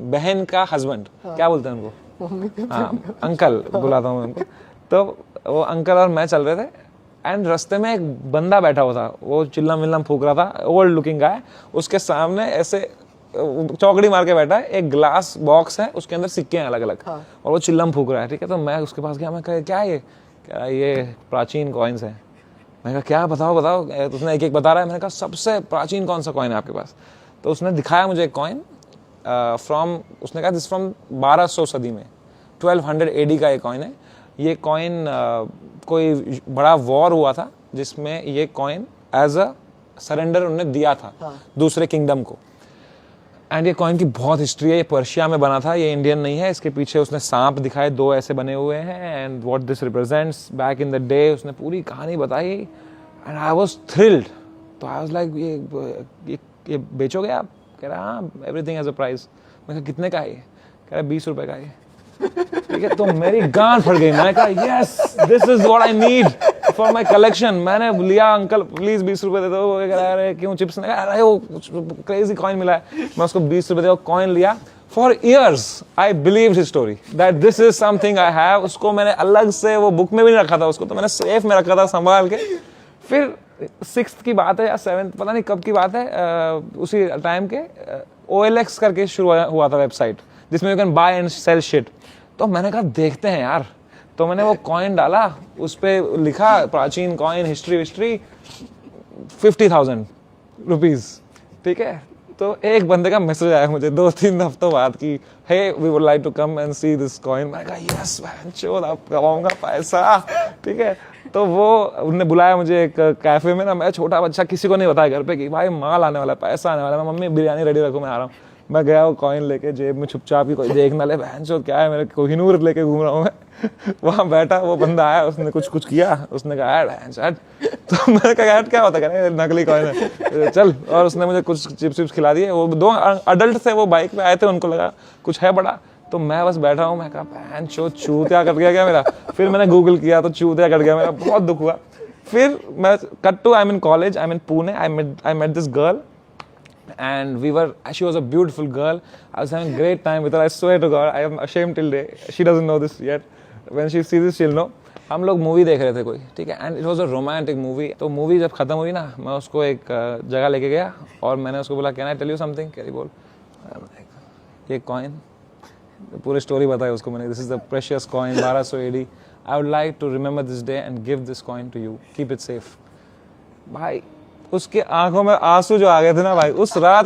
बहन का हस्बैंड, क्या बोलते हैं उनको, हाँ अंकल बुलाता हूँ उनको। तो वो अंकल और मैं चल रहे थे एंड रास्ते में एक बंदा बैठा हुआ था, वो चिल्लम विल्लम फूक रहा था, ओल्ड लुकिंग गाय। उसके सामने ऐसे चौकड़ी मार के बैठा है, एक ग्लास बॉक्स है उसके अंदर सिक्के हैं अलग अलग, और वो चिल्लम फूक रहा है। ठीक है, तो मैं उसके पास गया, मैं कहा क्या ये, क्या ये प्राचीन कॉइन्स हैं। मैंने कहा क्या, बताओ बताओ। तो उसने एक एक बता रहा है। मैंने कहा सबसे प्राचीन कौन सा कॉइन है आपके पास? तो उसने दिखाया मुझे एक कॉइन फ्रॉम, उसने कहा दिस फ्रॉम 1200 सदी में, 1200 AD का ये कॉइन है। ये कॉइन कोई बड़ा वॉर हुआ था जिसमें ये कॉइन एज अ सरेंडर उन्होंने दिया था दूसरे किंगडम को। एंड ये कॉइन की बहुत हिस्ट्री है। ये पर्शिया में बना था, ये इंडियन नहीं है। इसके पीछे उसने सांप दिखाए, 2 ऐसे बने हुए हैं, and what this represents back in the day. उसने पूरी कहानी बताई एंड आई वाज थ्रिल्ड। तो आई वाज लाइक ये बेचोगे आप? कह रहा हाँ, एवरीथिंग हैज अ प्राइस। मैं कहा कितने का है? कह रहा 20 रुपए का है। ठीक है, तो मेरी गांड फट गई। मैंने कहा yes, this is what I need for my collection. मैंने लिया, अंकल प्लीज 20 रुपए दे दो। वो कह रहा है अरे क्यों चिप्स? ने कहा अरे वो क्रेजी कॉइन मिला है। मैं उसको 20 रुपए दे, कॉइन लिया। For years I believed his story that this is something I have. उसको मैंने अलग से, वो बुक में भी नहीं रखा था उसको, तो मैंने सेफ में रखा था संभाल के। फिर 6th की बात है या 7th, पता नहीं कब की बात है, उसी टाइम के OLX करके शुरू हुआ था वेबसाइट जिसमें you can buy and sell shit. तो मैंने कहा देखते हैं यार। तो मैंने वो कॉइन डाला, उस पर लिखा प्राचीन कॉइन हिस्ट्री 50,000 रुपीज। ठीक है, तो एक बंदे का मैसेज आया मुझे 2-3 हफ्तों बाद की, hey we would like to come and see this coin. मैंने कहा यस मैन, चोद आप कमाऊंगा पैसा। ठीक है, तो वो उन्होंने बुलाया मुझे एक कैफे में ना। मैं छोटा बच्चा, किसी को नहीं बताया घर पे कि भाई माल आने वाला है, पैसा आने वाला है। मम्मी बिरयानी रेडी रखो, मैं आ रहा हूँ। मैं गया, वो कॉइन लेके जेब में छुपचाप ही, कोई देख ना ले, बहन चोद क्या है, मेरे कोहिनूर लेके घूम रहा हूँ मैं। वहाँ बैठा वो बंदा आया, उसने कुछ किया, उसने कहा ऐड बहन चोद। तो मैंने कहा ऐड क्या होता है? नकली कॉइन है, चल। और उसने मुझे कुछ चिप्स खिला दिए। वो 2 अडल्ट थे, वो बाइक पे आए थे, उनको लगा कुछ है बड़ा। तो मैं बस बैठा हूँ। मैं कहा बहन चोद चूतिया कट गया क्या मेरा? फिर मैंने गूगल किया तो चूतिया कट गया मेरा, बहुत दुख हुआ। फिर मैं cut to, I am in college, I am in Pune, I met this girl and she was a beautiful girl. I was having a great time with her. I swear to God, I am ashamed till day. She doesn't know this yet. When she sees this, she'll know. हम लोग movie देख रहे थे कोई, ठीक है, and it was a romantic movie. तो movie जब खत्म हुई ना, मैं उसको एक जगह लेके गया और मैंने उसको बोला can I tell you something? कह रही बोल। ये कॉइन, पूरी स्टोरी बताई उसको मैंने, this is the precious coin 1200 AD। I would like to remember this day and give this coin to you, keep it safe. भाई उसके आंखों में आंसू जो आ गए थे ना भाई, उस रात